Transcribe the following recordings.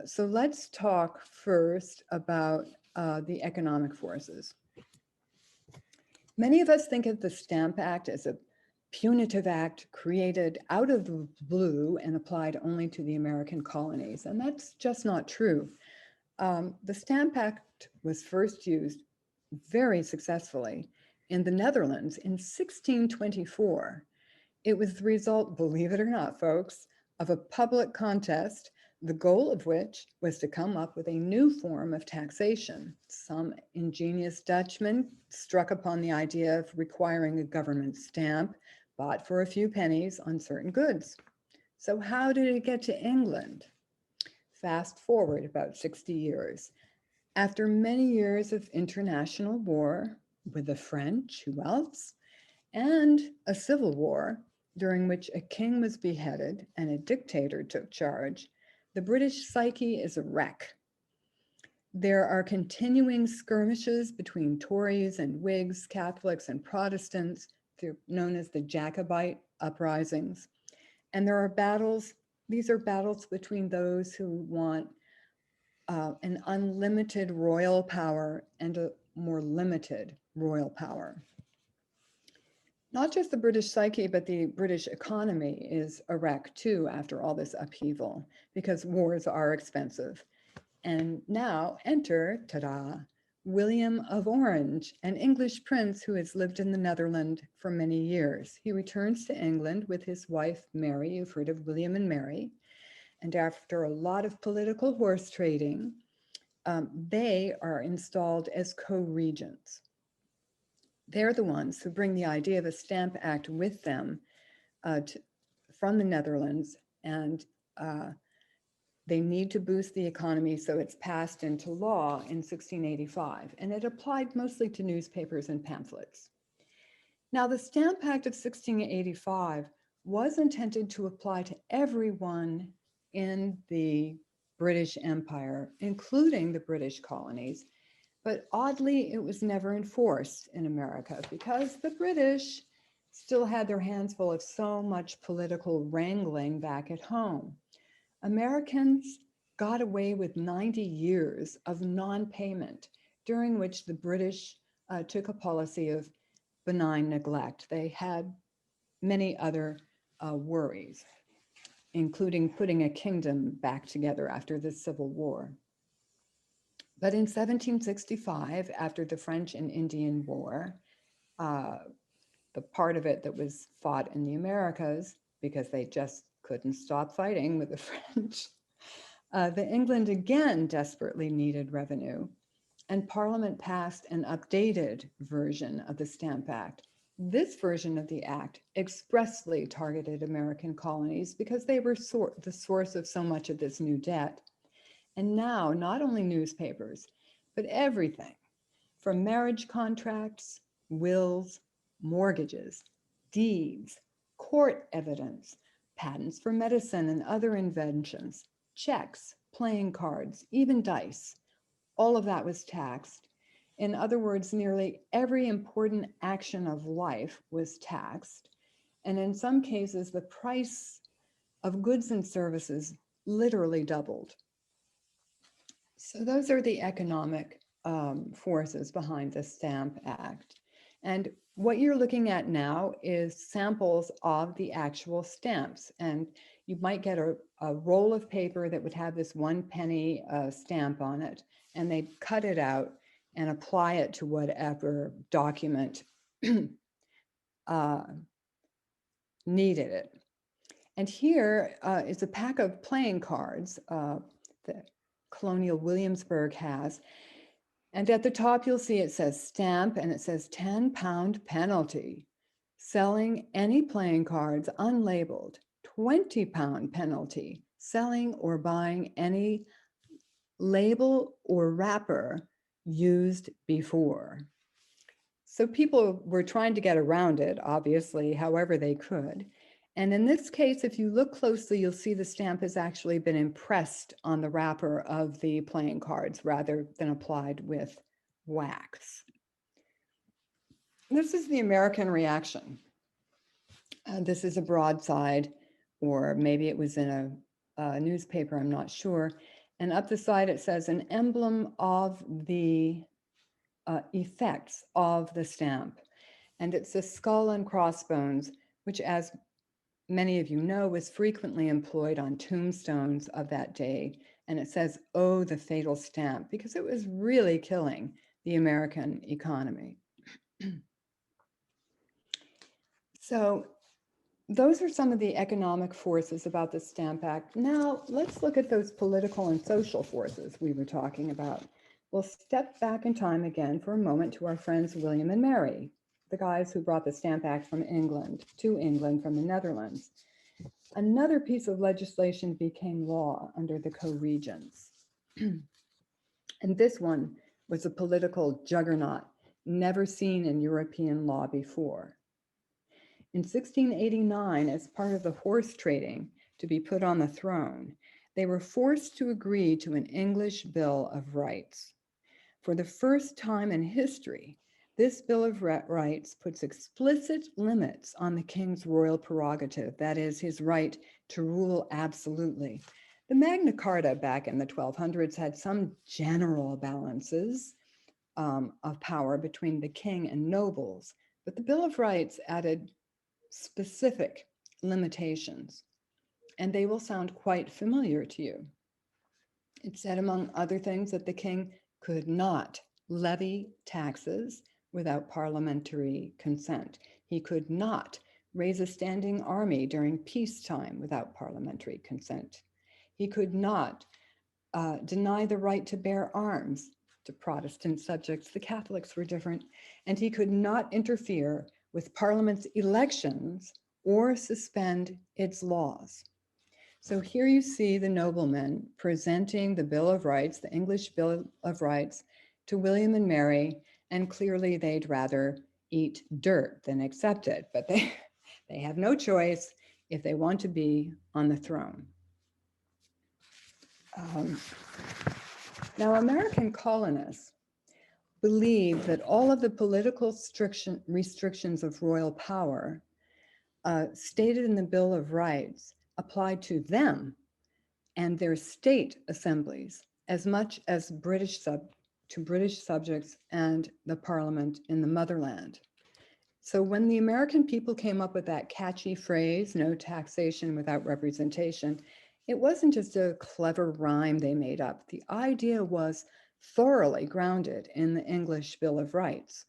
So let's talk first about the economic forces. Many of us think of the Stamp Act as a punitive act created out of the blue and applied only to the American colonies, and that's just not true. The Stamp Act was first used very successfully in the Netherlands in 1624. It was the result, believe it or not, folks, of a public contest, the goal of which was to come up with a new form of taxation. Some ingenious Dutchman struck upon the idea of requiring a government stamp bought for a few pennies on certain goods. So how did it get to England? Fast forward about 60 years. After many years of international war with the French, who else, and a civil war during which a king was beheaded and a dictator took charge, the British psyche is a wreck. There are continuing skirmishes between Tories and Whigs, Catholics and Protestants. They're known as the Jacobite uprisings. And there are battles, these are battles between those who want an unlimited royal power and a more limited royal power. Not just the British psyche, but the British economy is a wreck too after all this upheaval, because wars are expensive. And now enter, ta-da, William of Orange, an English prince who has lived in the Netherlands for many years. He returns to England with his wife, Mary. You've heard of William and Mary. And after a lot of political horse trading, they are installed as co-regents. They're the ones who bring the idea of a Stamp Act with them from the Netherlands, and they need to boost the economy, so it's passed into law in 1685, and it applied mostly to newspapers and pamphlets. Now, the Stamp Act of 1685 was intended to apply to everyone in the British Empire, including the British colonies, but oddly, it was never enforced in America because the British still had their hands full of so much political wrangling back at home. Americans got away with 90 years of non-payment, during which the British took a policy of benign neglect. They had many other worries, including putting a kingdom back together after the Civil War. But in 1765, after the French and Indian War, the part of it that was fought in the Americas, because they just couldn't stop fighting with the French, the England again desperately needed revenue, and Parliament passed an updated version of the Stamp Act. This version of the Act expressly targeted American colonies because they were the source of so much of this new debt. And now, not only newspapers, but everything from marriage contracts, wills, mortgages, deeds, court evidence, patents for medicine and other inventions, checks, playing cards, even dice, all of that was taxed. In other words, nearly every important action of life was taxed. And in some cases, the price of goods and services literally doubled. So those are the economic forces behind the Stamp Act. And what you're looking at now is samples of the actual stamps. And you might get a roll of paper that would have this 1 penny stamp on it, and they'd cut it out and apply it to whatever document needed it. And here is a pack of playing cards that Colonial Williamsburg has. And at the top, you'll see it says stamp, and it says £10 penalty. Selling any playing cards unlabeled, £20 penalty. Selling or buying any label or wrapper used before. So people were trying to get around it, obviously, however they could. And in this case, if you look closely, you'll see the stamp has actually been impressed on the wrapper of the playing cards rather than applied with wax. This is the American reaction. This is a broadside, or maybe it was in a newspaper, I'm not sure. And up the side, it says an emblem of the effects of the stamp. And it's a skull and crossbones, which, as many of you know, was frequently employed on tombstones of that day. And it says, "Oh, the fatal stamp," because it was really killing the American economy. So those are some of the economic forces about the Stamp Act. Now, let's look at those political and social forces we were talking about. We'll step back in time again for a moment to our friends William and Mary, the guys who brought the Stamp Act from England to England from the Netherlands. Another piece of legislation became law under the co-regents. And this one was a political juggernaut never seen in European law before. In 1689, as part of the horse trading to be put on the throne, they were forced to agree to an English Bill of Rights. For the first time in history, this Bill of Rights puts explicit limits on the king's royal prerogative, that is, his right to rule absolutely. The Magna Carta back in the 1200s had some general balances of power between the king and nobles, but the Bill of Rights added specific limitations, and they will sound quite familiar to you. It said, among other things, that the king could not levy taxes without parliamentary consent. He could not raise a standing army during peacetime without parliamentary consent. He could not deny the right to bear arms to Protestant subjects. The Catholics were different. And he could not interfere with Parliament's elections or suspend its laws. So here you see the noblemen presenting the Bill of Rights, the English Bill of Rights, to William and Mary, and clearly they'd rather eat dirt than accept it, but they have no choice if they want to be on the throne. Now, American colonists believed that all of the political restrictions of royal power stated in the Bill of Rights applied to them and their state assemblies as much as to British subjects and the Parliament in the motherland. So when the American people came up with that catchy phrase, "no taxation without representation," it wasn't just a clever rhyme they made up. The idea was thoroughly grounded in the English Bill of Rights.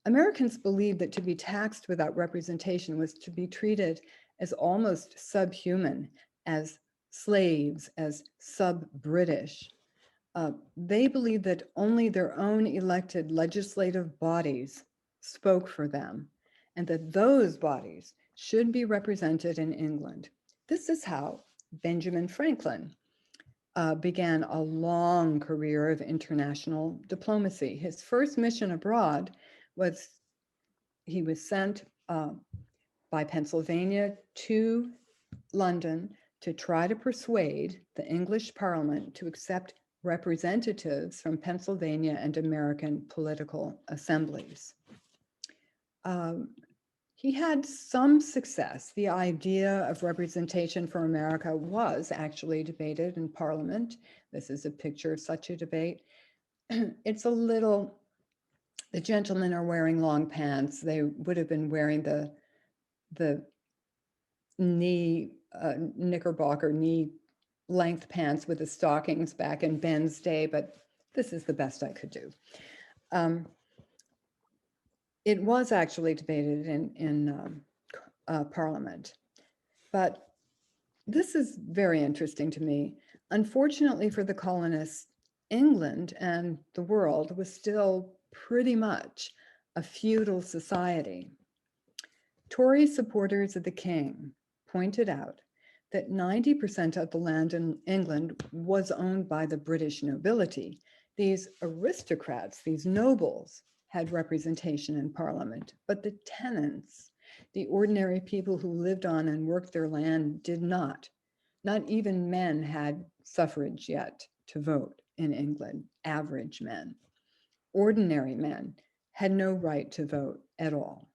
Americans believed that to be taxed without representation was to be treated as almost subhuman, as slaves, as sub-British. They believed that only their own elected legislative bodies spoke for them, and that those bodies should be represented in England. This is how Benjamin Franklin began a long career of international diplomacy. His first mission abroad was he was sent by Pennsylvania to London to try to persuade the English Parliament to accept representatives from Pennsylvania and American political assemblies. He had some success. The idea of representation for America was actually debated in Parliament. This is a picture of such a debate. It's a little, the gentlemen are wearing long pants. They would have been wearing the knee, knickerbocker knee length pants with the stockings back in Ben's day, but this is the best I could do. It was actually debated in Parliament, but this is very interesting to me. Unfortunately for the colonists, England and the world was still pretty much a feudal society. Tory supporters of the king pointed out that 90% of the land in England was owned by the British nobility. These aristocrats, these nobles, had representation in Parliament, but the tenants, the ordinary people who lived on and worked their land, did not. Not even men had suffrage yet to vote in England, average men. Ordinary men had no right to vote at all.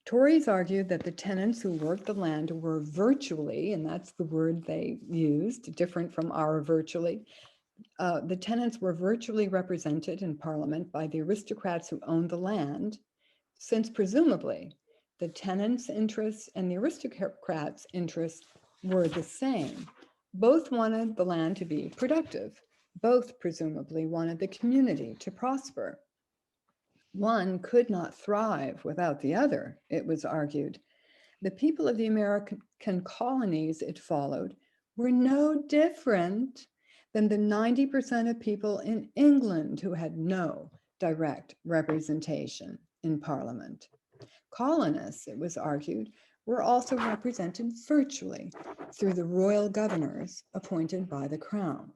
Tories argued that the tenants who worked the land were virtually, and that's the word they used, different from our virtually, The tenants were virtually represented in Parliament by the aristocrats who owned the land, since presumably the tenants' interests and the aristocrats' interests were the same. Both wanted the land to be productive. Both presumably wanted the community to prosper. One could not thrive without the other, it was argued. The people of the American colonies, it followed, were no different than the 90% of people in England who had no direct representation in Parliament. Colonists, it was argued, were also represented virtually through the royal governors appointed by the Crown.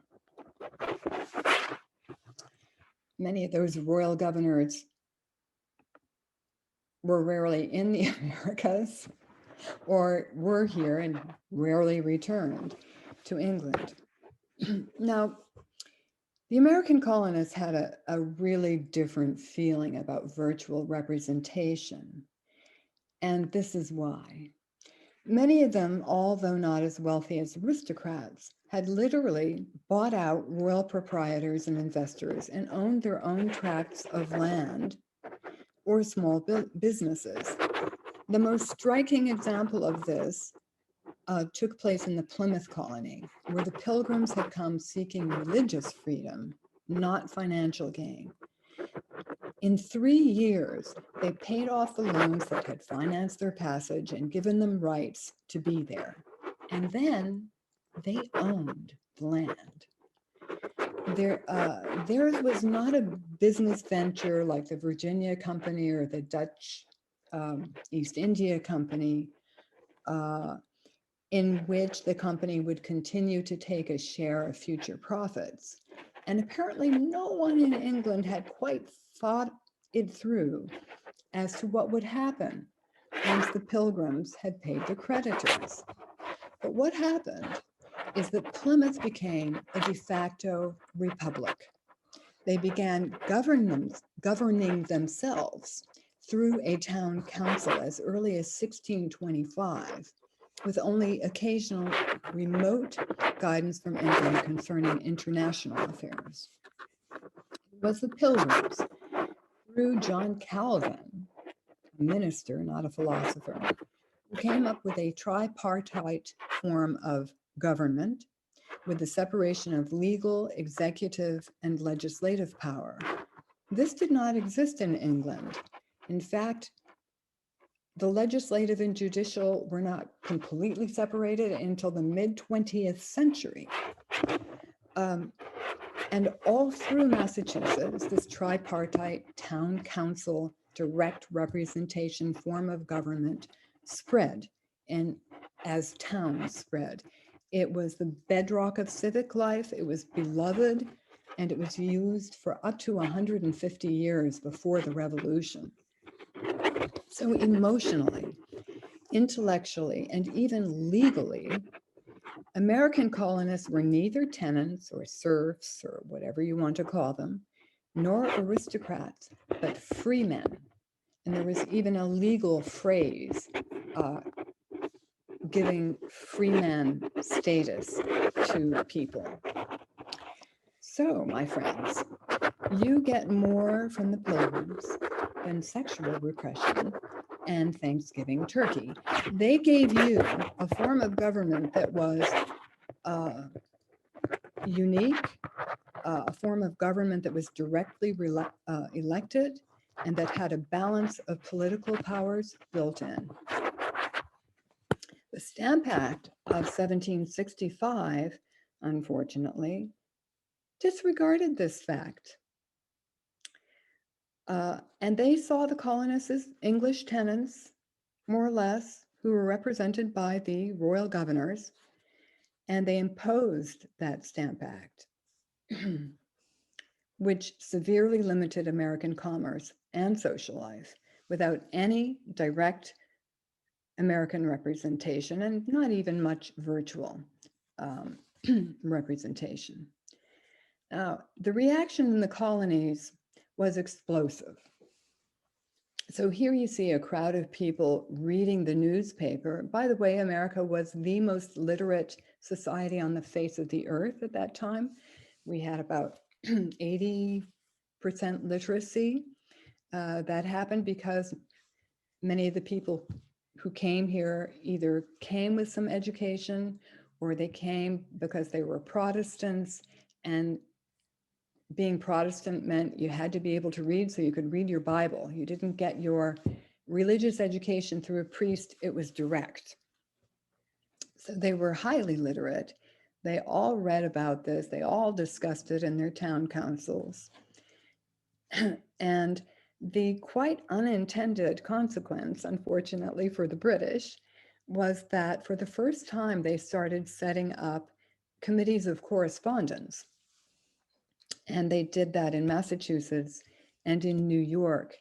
Many of those royal governors were rarely in the Americas or were here and rarely returned to England. Now, the American colonists had a really different feeling about virtual representation, and this is why. Many of them, although not as wealthy as aristocrats, had literally bought out royal proprietors and investors and owned their own tracts of land or small businesses. The most striking example of this took place in the Plymouth colony, where the Pilgrims had come seeking religious freedom, not financial gain. In 3 years, they paid off the loans that had financed their passage and given them rights to be there. And then they owned the land. Theirs was not a business venture like the Virginia Company or the Dutch East India Company, in which the company would continue to take a share of future profits. And apparently no one in England had quite thought it through as to what would happen once the Pilgrims had paid the creditors. But what happened is that Plymouth became a de facto republic. They began governing themselves through a town council as early as 1625, with only occasional remote guidance from England concerning international affairs. It was the Pilgrims, through John Calvin, a minister, not a philosopher, who came up with a tripartite form of government with the separation of legal, executive, and legislative power. This did not exist in England. In fact, the legislative and judicial were not completely separated until the mid-20th century. And all through Massachusetts, this tripartite town council direct representation form of government spread, and as towns spread. It was the bedrock of civic life, it was beloved, and it was used for up to 150 years before the Revolution. So emotionally, intellectually, and even legally, American colonists were neither tenants or serfs or whatever you want to call them, nor aristocrats, but free men. And there was even a legal phrase giving freeman status to people. So, my friends, you get more from the Pilgrims than sexual repression and Thanksgiving turkey. They gave you a form of government that was unique, a form of government that was directly elected and that had a balance of political powers built in. The Stamp Act of 1765, unfortunately, disregarded this fact. And they saw the colonists as English tenants, more or less, who were represented by the royal governors, and they imposed that Stamp Act, which severely limited American commerce and social life without any direct American representation and not even much virtual representation. Now, the reaction in the colonies was explosive. So here you see a crowd of people reading the newspaper. By the way, America was the most literate society on the face of the earth at that time. We had about 80% literacy. That happened because many of the people who came here either came with some education or they came because they were Protestants, and being Protestant meant you had to be able to read so you could read your Bible. You didn't get your religious education through a priest, it was direct. So they were highly literate. They all read about this. They all discussed it in their town councils. And the quite unintended consequence, unfortunately for the British, was that for the first time they started setting up committees of correspondence. And they did that in Massachusetts and in New York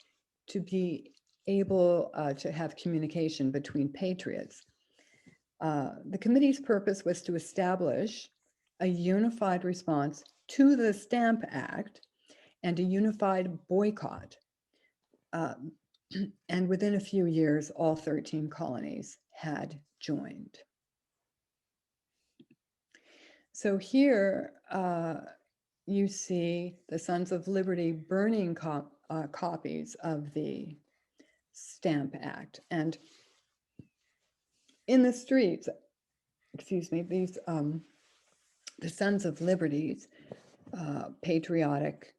to be able to have communication between patriots. The committee's purpose was to establish a unified response to the Stamp Act and a unified boycott. And within a few years, all 13 colonies had joined. So here you see the Sons of Liberty burning copies of the Stamp Act. And in the streets, excuse me, these the Sons of Liberties, patriotic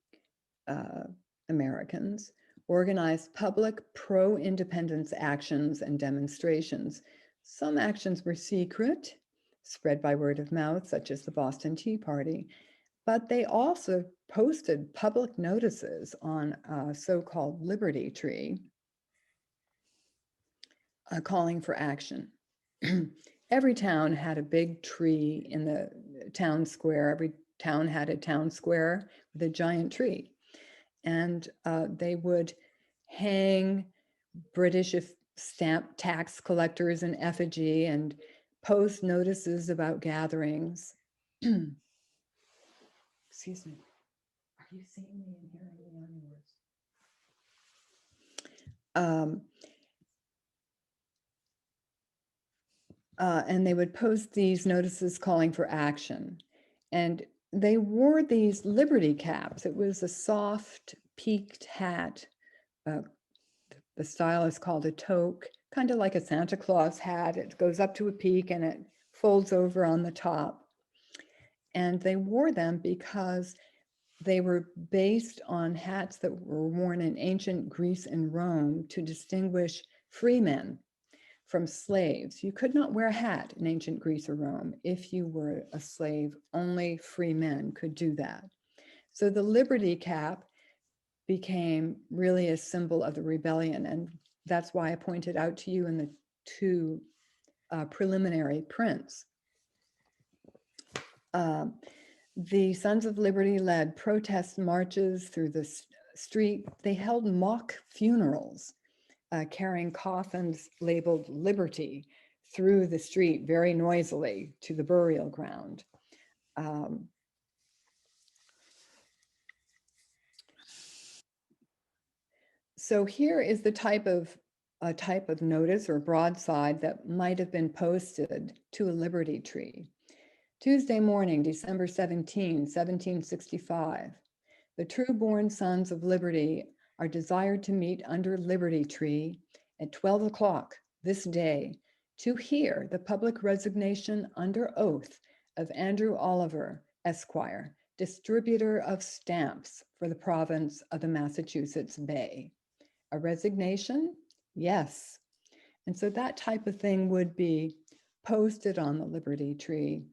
Americans, organized public pro-independence actions and demonstrations. Some actions were secret, spread by word of mouth, such as the Boston Tea Party, but they also posted public notices on a so-called Liberty Tree, calling for action. Every town had a big tree in the town square. Every town had a town square with a giant tree. And they would hang British stamp tax collectors in effigy and post notices about gatherings. Excuse me. Are you seeing me and hearing me on yours? And they would post these notices calling for action. And they wore these Liberty caps. It was a soft, peaked hat. The style is called a toque, kind of like a Santa Claus hat. It goes up to a peak and it folds over on the top. And they wore them because they were based on hats that were worn in ancient Greece and Rome to distinguish free men from slaves. You could not wear a hat in ancient Greece or Rome if you were a slave. Only free men could do that. So the Liberty cap became really a symbol of the rebellion. And that's why I pointed out to you in the two preliminary prints. The Sons of Liberty led protest marches through the street. They held mock funerals, carrying coffins labeled Liberty through the street very noisily to the burial ground. So here is the type of notice or broadside that might have been posted to a Liberty tree. Tuesday morning, December 17, 1765, the true-born Sons of Liberty are desired to meet under Liberty Tree at 12 o'clock this day to hear the public resignation under oath of Andrew Oliver, Esquire, distributor of stamps for the province of the Massachusetts Bay. A resignation? Yes. And so that type of thing would be posted on the Liberty Tree.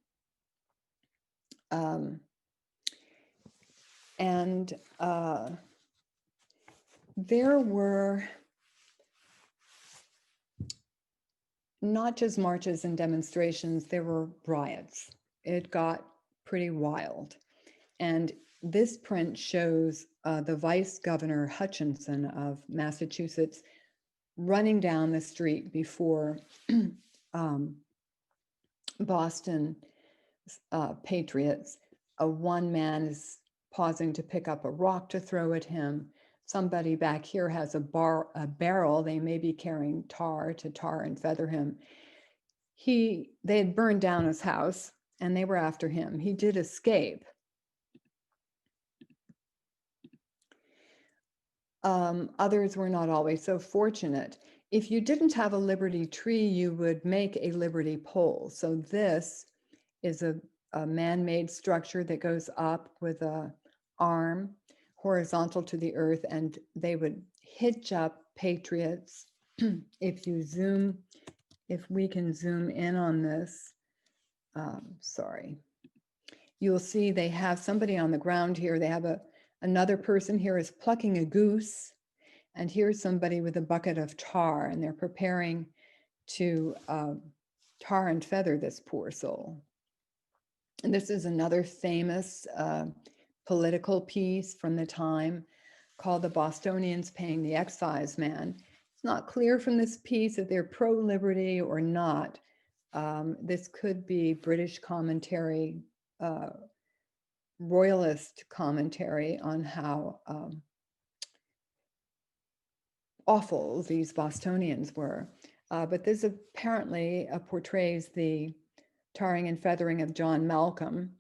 There were not just marches and demonstrations, there were riots. It got pretty wild. And this print shows the Vice Governor Hutchinson of Massachusetts running down the street before Boston patriots. One man is pausing to pick up a rock to throw at him. Somebody back here has a barrel. They may be carrying tar to tar and feather him. They had burned down his house and they were after him. He did escape, Others were not always so fortunate. If you didn't have a liberty tree, you would make a liberty pole. So this is a man-made structure that goes up with a arm horizontal to the earth, and they would hitch up patriots. If we can zoom in on this, sorry, you'll see they have somebody on the ground here. They have another person here is plucking a goose, and here's somebody with a bucket of tar, and they're preparing to tar and feather this poor soul. And this is another famous political piece from the time called "The Bostonians Paying the Excise Man." It's not clear from this piece if they're pro-liberty or not. This could be British commentary, royalist commentary on how awful these Bostonians were. But this apparently portrays the tarring and feathering of John Malcolm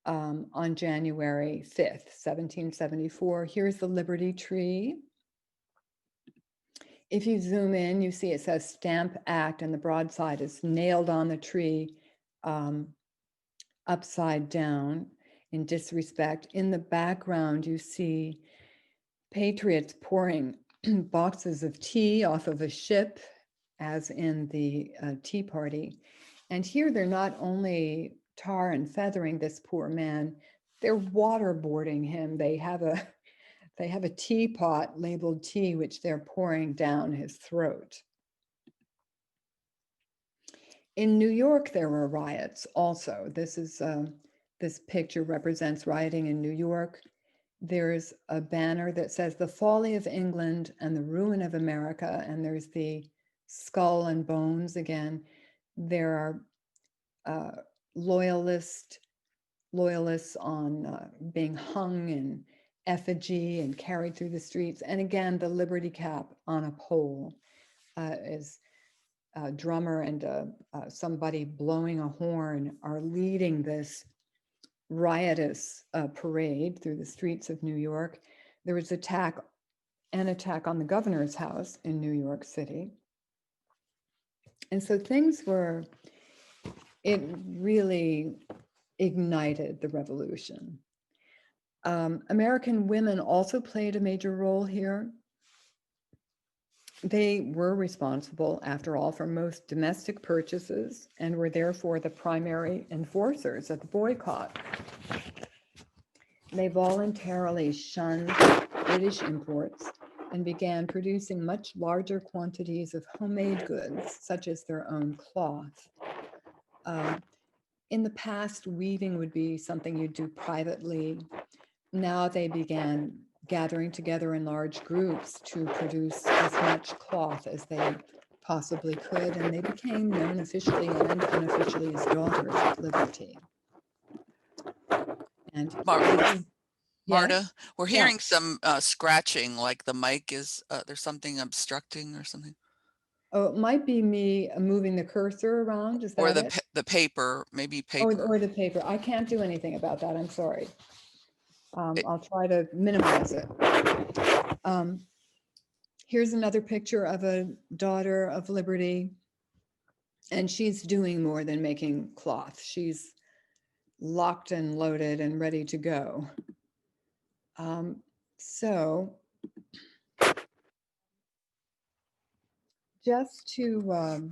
on January 5th, 1774. Here's the Liberty Tree. If you zoom in, you see it says Stamp Act, and the broadside is nailed on the tree upside down in disrespect. In the background, you see patriots pouring boxes of tea off of a ship, as in the Tea Party. And here they're not only tar and feathering this poor man, they're waterboarding him. They have a teapot labeled tea, which they're pouring down his throat. In New York, there were riots also. This picture represents rioting in New York. There's a banner that says "The Folly of England and the Ruin of America," and there's the skull and bones again. There are loyalists on being hung in effigy and carried through the streets. And again, the Liberty Cap on a pole is a drummer and somebody blowing a horn are leading this riotous parade through the streets of New York. There was an attack on the governor's house in New York City. And so it really ignited the revolution. American women also played a major role here. They were responsible, after all, for most domestic purchases and were therefore the primary enforcers of the boycott. They voluntarily shunned British imports and began producing much larger quantities of homemade goods, such as their own cloth. In the past, weaving would be something you'd do privately. Now they began gathering together in large groups to produce as much cloth as they possibly could, and they became known officially and unofficially as Daughters of Liberty. And Marta, we're hearing some scratching, like the mic is, there's something obstructing or something. Oh, it might be me moving the cursor around. Is that or it? the paper, maybe paper. Or the paper. I can't do anything about that. I'm sorry. I'll try to minimize it. Here's another picture of a Daughter of Liberty, and she's doing more than making cloth. She's locked and loaded and ready to go. So just to,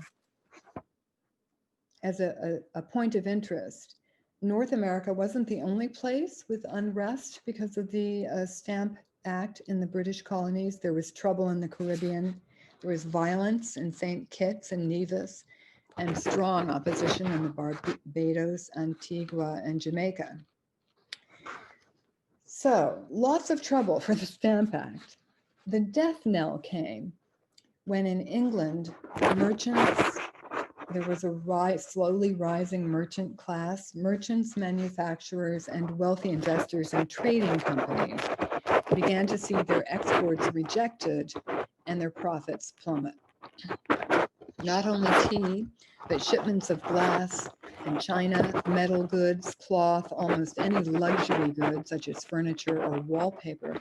as a point of interest, North America wasn't the only place with unrest because of the Stamp Act in the British colonies. There was trouble in the Caribbean. There was violence in St. Kitts and Nevis, and strong opposition in the Barbados, Antigua, and Jamaica. So lots of trouble for the Stamp Act. The death knell came when in England, merchants, there was a slowly rising merchant class. Merchants, manufacturers, and wealthy investors and trading companies began to see their exports rejected and their profits plummet. Not only tea, but shipments of glass and china, metal goods, cloth, almost any luxury goods such as furniture or wallpaper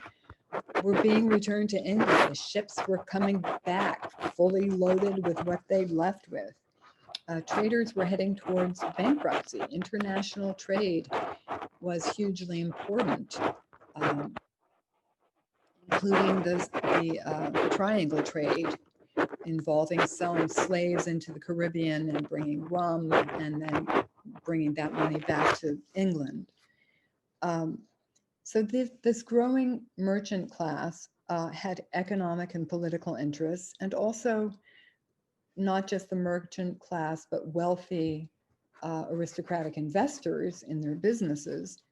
were being returned to England. The ships were coming back fully loaded with what they left with. Traders were heading towards bankruptcy. International trade was hugely important, including the triangle trade involving selling slaves into the Caribbean and bringing rum and then bringing that money back to England. So this growing merchant class had economic and political interests, and also not just the merchant class, but wealthy aristocratic investors in their businesses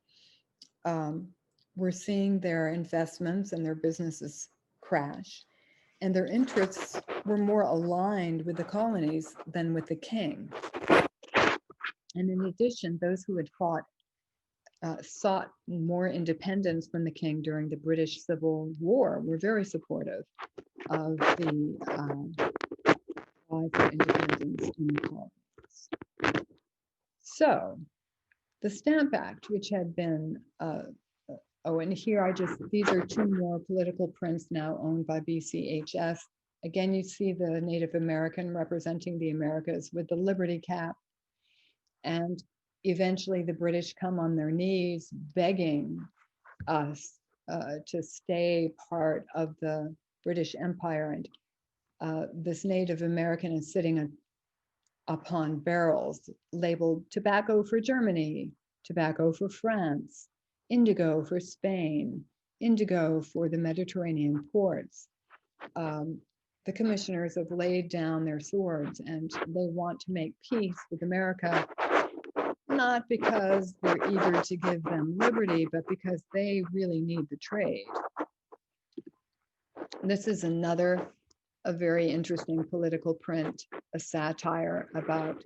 were seeing their investments and their businesses crash, and their interests were more aligned with the colonies than with the king. And in addition, those who had sought more independence from the king during the British Civil War were very supportive of the fight for independence in the colonies. So the Stamp Act, which had been, and here these are two more political prints now owned by BCHS. Again, you see the Native American representing the Americas with the Liberty Cap. And eventually the British come on their knees begging us to stay part of the British Empire. And this Native American is sitting upon barrels labeled tobacco for Germany, tobacco for France, indigo for Spain, indigo for the Mediterranean ports. The commissioners have laid down their swords and they want to make peace with America, not because they're eager to give them liberty, but because they really need the trade. This is a very interesting political print, a satire about,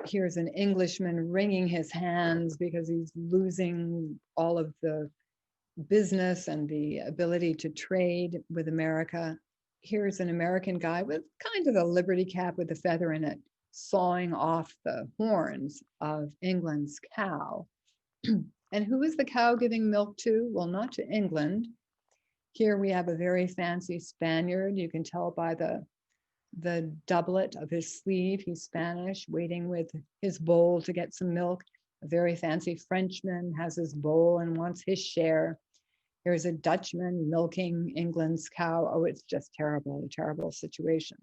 here's an Englishman wringing his hands because he's losing all of the business and the ability to trade with America. Here's an American guy with kind of a Liberty Cap with a feather in it, sawing off the horns of England's cow. And who is the cow giving milk to? Well, not to England. Here we have a very fancy Spaniard. You can tell by the doublet of his sleeve. He's Spanish, waiting with his bowl to get some milk. A very fancy Frenchman has his bowl and wants his share. Here's a Dutchman milking England's cow. Oh, it's just terrible, a terrible situation.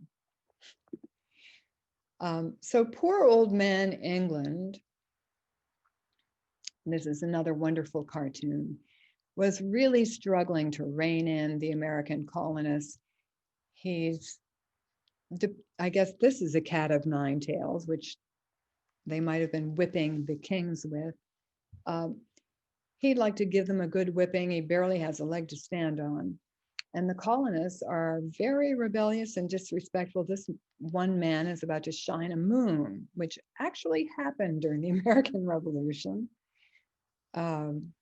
So poor old man England, this is another wonderful cartoon, was really struggling to rein in the American colonists. I guess this is a cat of nine tails, which they might have been whipping the kings with. He'd like to give them a good whipping. He barely has a leg to stand on. And the colonists are very rebellious and disrespectful. This one man is about to shine a moon, which actually happened during the American Revolution. And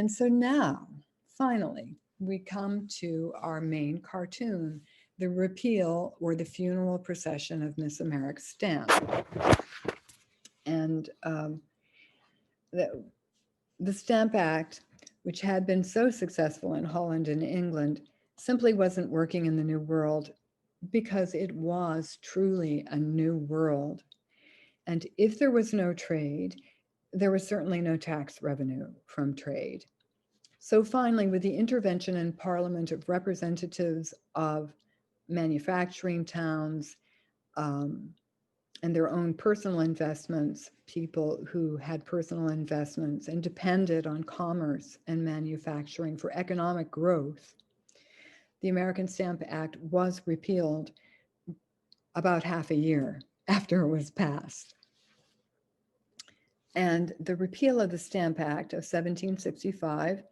so now, finally, we come to our main cartoon, the repeal or the funeral procession of Miss Americ's stamp. And the Stamp Act, which had been so successful in Holland and England, simply wasn't working in the New World because it was truly a new world. And if there was no trade, there was certainly no tax revenue from trade. So finally, with the intervention in Parliament of representatives of manufacturing towns and their own personal investments, people who had personal investments and depended on commerce and manufacturing for economic growth, the American Stamp Act was repealed about half a year after it was passed. And the repeal of the Stamp Act of 1765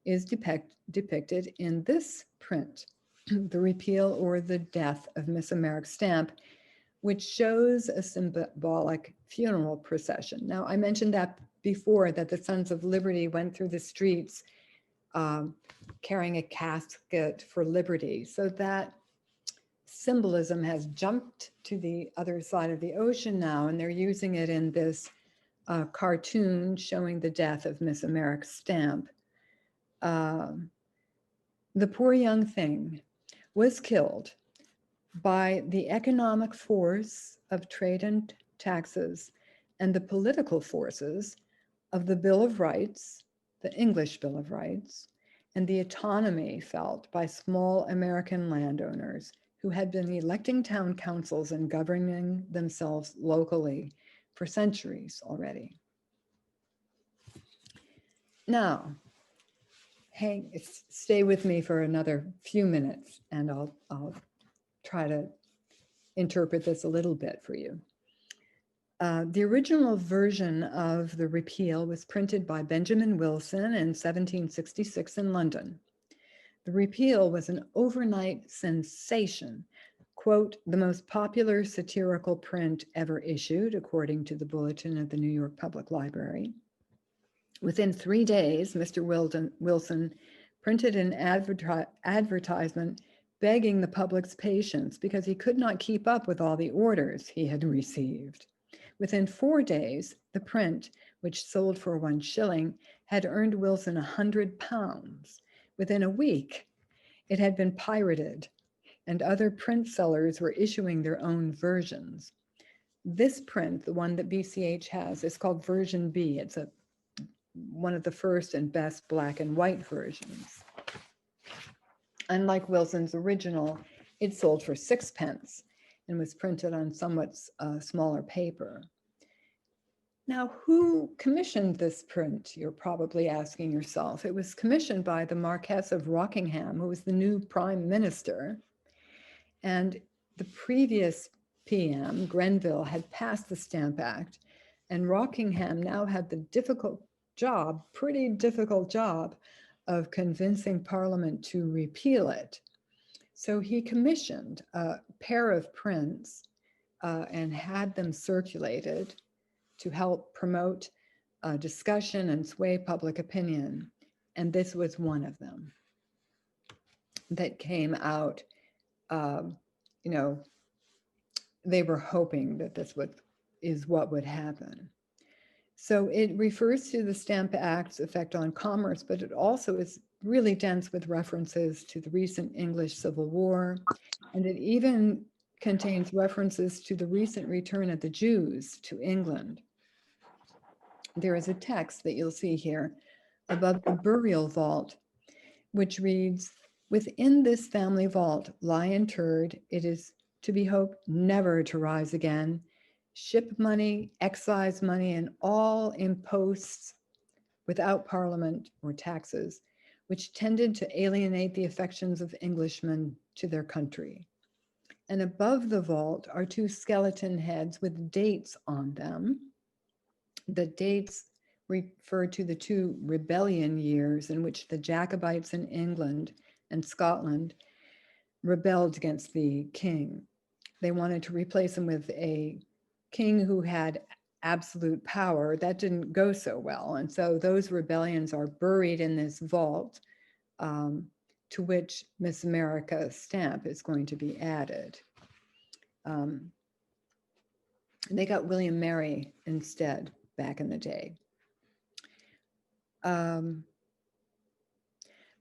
is depicted in this print, The Repeal or the Death of Miss Americ's Stamp, which shows a symbolic funeral procession. Now, I mentioned that before, that the Sons of Liberty went through the streets carrying a casket for liberty. So that symbolism has jumped to the other side of the ocean now, and they're using it in this cartoon showing the death of Miss Americ's stamp. The poor young thing was killed by the economic force of trade and taxes and the political forces of the Bill of Rights, the English Bill of Rights, and the autonomy felt by small American landowners who had been electing town councils and governing themselves locally for centuries already. Now, stay with me for another few minutes and I'll try to interpret this a little bit for you. The original version of the repeal was printed by Benjamin Wilson in 1766 in London. The repeal was an overnight sensation, quote, the most popular satirical print ever issued, according to the Bulletin of the New York Public Library. Within 3 days, Mr. Wilson printed an advertisement begging the public's patience because he could not keep up with all the orders he had received. Within 4 days, the print, which sold for 1 shilling, had earned Wilson £100. Within a week, it had been pirated, and other print sellers were issuing their own versions. This print, the one that BCH has, is called version B. It's one of the first and best black and white versions. Unlike Wilson's original, it sold for 6p and was printed on somewhat smaller paper. Now, who commissioned this print? You're probably asking yourself. It was commissioned by the Marquess of Rockingham, who was the new prime minister. And the previous PM, Grenville, had passed the Stamp Act, and Rockingham now had the pretty difficult job of convincing Parliament to repeal it. So he commissioned a pair of prints and had them circulated to help promote discussion and sway public opinion. And this was one of them that came out. They were hoping that this is what would happen. So it refers to the Stamp Act's effect on commerce, but it also is really dense with references to the recent English Civil War, and it even contains references to the recent return of the Jews to England. There is a text that you'll see here above the burial vault, which reads, "Within this family vault lie interred, it is to be hoped never to rise again, ship money, excise money, and all imposts without Parliament or taxes, which tended to alienate the affections of Englishmen to their country." And above the vault are 2 skeleton heads with dates on them. The dates refer to the 2 rebellion years in which the Jacobites in England and Scotland rebelled against the king. They wanted to replace him with a king who had absolute power. That didn't go so well. And so those rebellions are buried in this vault to which Miss America's stamp is going to be added. They got William Mary instead back in the day.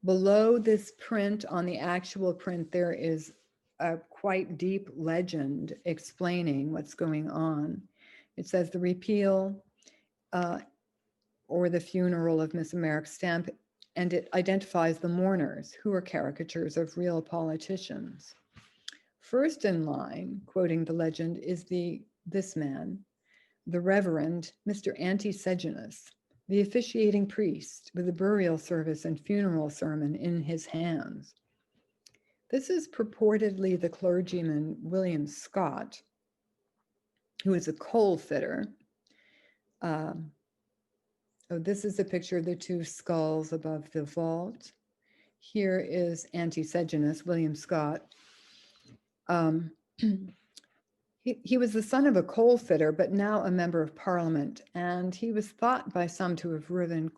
Below this print, on the actual print, there is a quite deep legend explaining what's going on. It says the repeal or the funeral of Miss Americ's stamp, and it identifies the mourners, who are caricatures of real politicians. First in line, quoting the legend, is this man, the Reverend Mr. Anti-Sejanus, the officiating priest with the burial service and funeral sermon in his hands. This is purportedly the clergyman William Scott, who is a coal fitter. This is a picture of the 2 skulls above the vault. Here is Anti-Sejanus, William Scott. He was the son of a coal fitter, but now a member of Parliament, and he was thought by some to have risen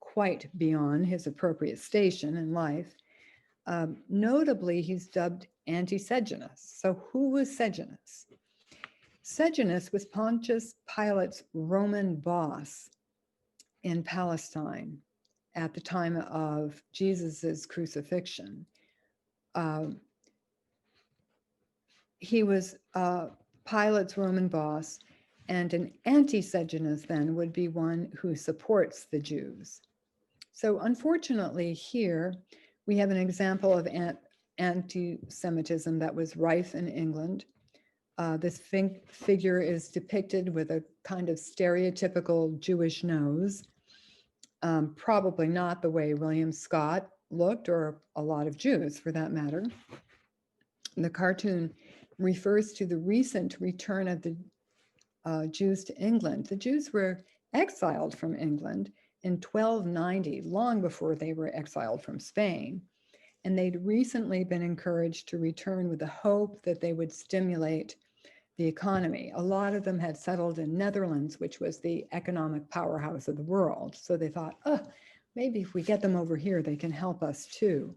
quite beyond his appropriate station in life. Notably, he's dubbed Anti-Sejanus. So who was Sejanus? Sejanus was Pontius Pilate's Roman boss in Palestine at the time of Jesus's crucifixion. He was Pilate's Roman boss, and an anti-Sejanus then would be one who supports the Jews. So unfortunately here, we have an example of anti-Semitism that was rife in England. This figure is depicted with a kind of stereotypical Jewish nose, probably not the way William Scott looked, or a lot of Jews for that matter. The cartoon refers to the recent return of the Jews to England. The Jews were exiled from England in 1290, long before they were exiled from Spain. And they'd recently been encouraged to return with the hope that they would stimulate the economy. A lot of them had settled in Netherlands, which was the economic powerhouse of the world. So they thought, oh, maybe if we get them over here, they can help us too.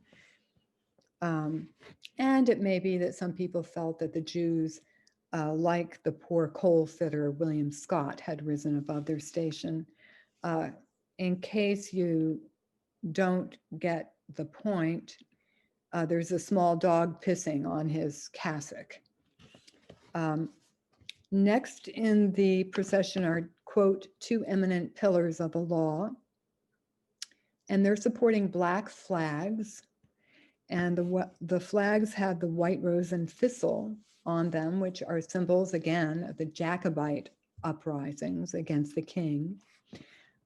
And it may be that some people felt that the Jews, like the poor coal fitter William Scott, had risen above their station. In case you don't get the point, there's a small dog pissing on his cassock. Next in the procession are, quote, two eminent pillars of the law, and they're supporting black flags. And the flags had the white rose and thistle on them, which are symbols, again, of the Jacobite uprisings against the king.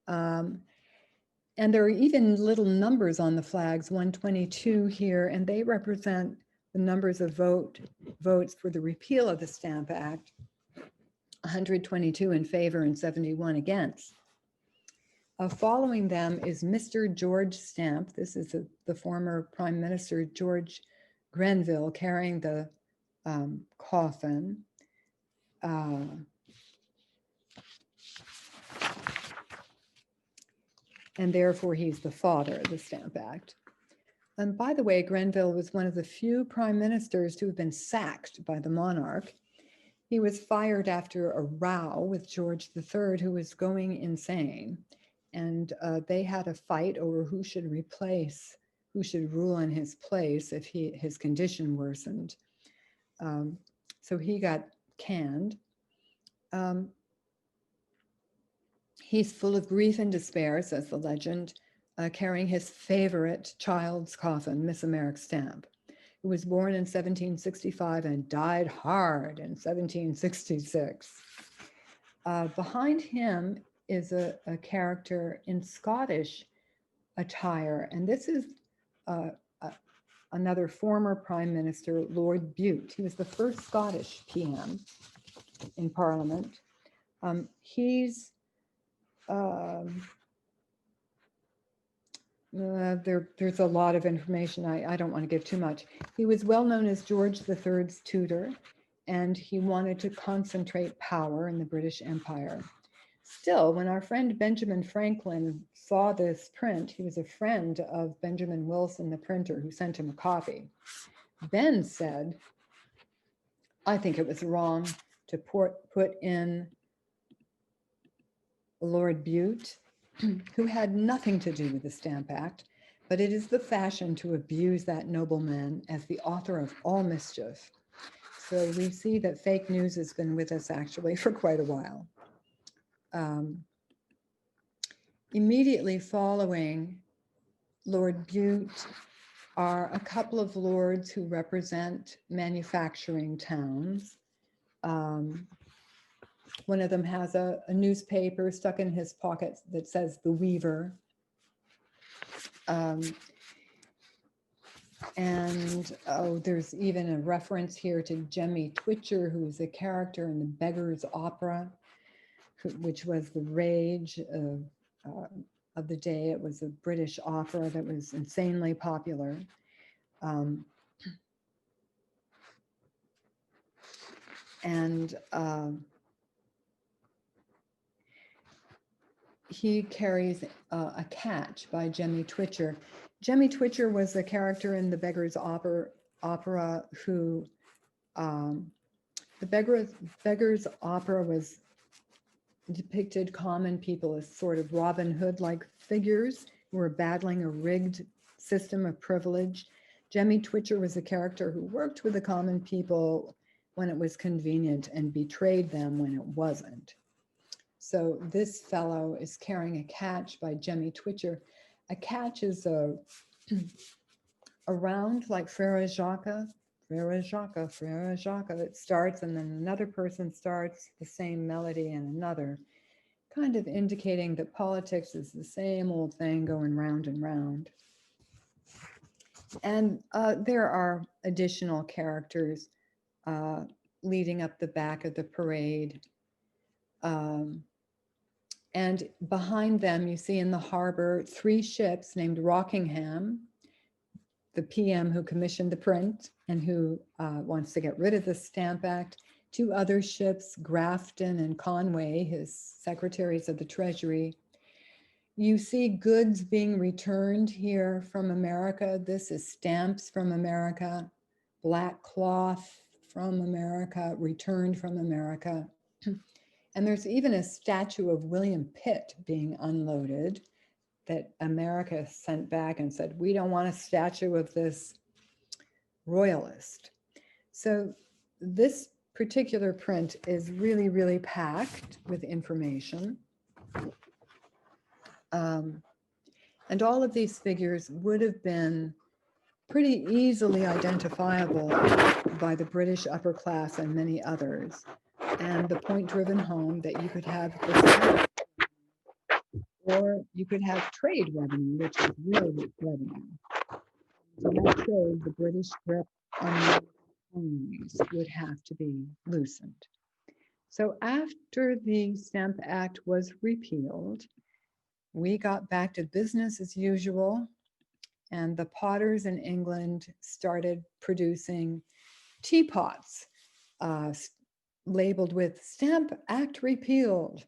And there are even little numbers on the flags, 122 here, and they represent the numbers of votes for the repeal of the Stamp Act, 122 in favor and 71 against. Following them is Mr. George Stamp. This is the former Prime Minister George Grenville carrying the coffin. And therefore he's the father of the Stamp Act. And by the way, Grenville was one of the few prime ministers who have been sacked by the monarch. He was fired after a row with George III, who was going insane. And they had a fight over who should rule in his place if his condition worsened. So he got canned. He's full of grief and despair, says the legend, carrying his favorite child's coffin, Miss Americ Stamp, who was born in 1765 and died hard in 1766. Behind him is a character in Scottish attire, and this is another former Prime Minister, Lord Bute. He was the first Scottish PM in Parliament. There's a lot of information. I don't want to give too much. He was well known as George III's tutor, and he wanted to concentrate power in the British Empire. Still, when our friend Benjamin Franklin saw this print, he was a friend of Benjamin Wilson, the printer, who sent him a copy. Ben said, I think it was wrong to put in Lord Bute, who had nothing to do with the Stamp Act, but it is the fashion to abuse that nobleman as the author of all mischief. So we see that fake news has been with us actually for quite a while. Immediately following Lord Bute are a couple of lords who represent manufacturing towns. One of them has a newspaper stuck in his pocket that says The Weaver. There's even a reference here to Jemmy Twitcher, who's a character in the Beggar's Opera, which was the rage of the day. It was a British opera that was insanely popular. He carries a catch by Jemmy Twitcher. Jemmy Twitcher was a character in the Beggar's Opera who The Beggar's Opera was depicted common people as sort of Robin Hood-like figures who were battling a rigged system of privilege. Jemmy Twitcher was a character who worked with the common people when it was convenient and betrayed them when it wasn't. So this fellow is carrying a catch by Jemmy Twitcher. A catch is a round like Frere Jacques. Frere Jacques, Frere Jacques. It starts and then another person starts the same melody and another, kind of indicating that politics is the same old thing going round and round. And there are additional characters leading up the back of the parade. And behind them, you see in the harbor 3 ships named Rockingham, the PM who commissioned the print and who wants to get rid of the Stamp Act. 2 other ships, Grafton and Conway, his secretaries of the Treasury. You see goods being returned here from America. This is stamps from America, black cloth from America, returned from America. And there's even a statue of William Pitt being unloaded that America sent back and said, we don't want a statue of this royalist. So this particular print is really, really packed with information. And all of these figures would have been pretty easily identifiable by the British upper class and many others. And the point driven home that you could have this, or you could have trade revenue, which is real revenue. So that shows the British grip on the colonies would have to be loosened. So after the Stamp Act was repealed, we got back to business as usual, and the potters in England started producing teapots labeled with Stamp Act repealed,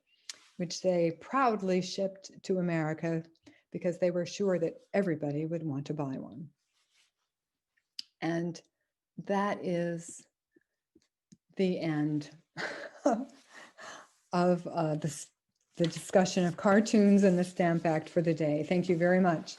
which they proudly shipped to America because they were sure that everybody would want to buy one. And that is the end of the discussion of cartoons and the Stamp Act for the day. Thank you very much.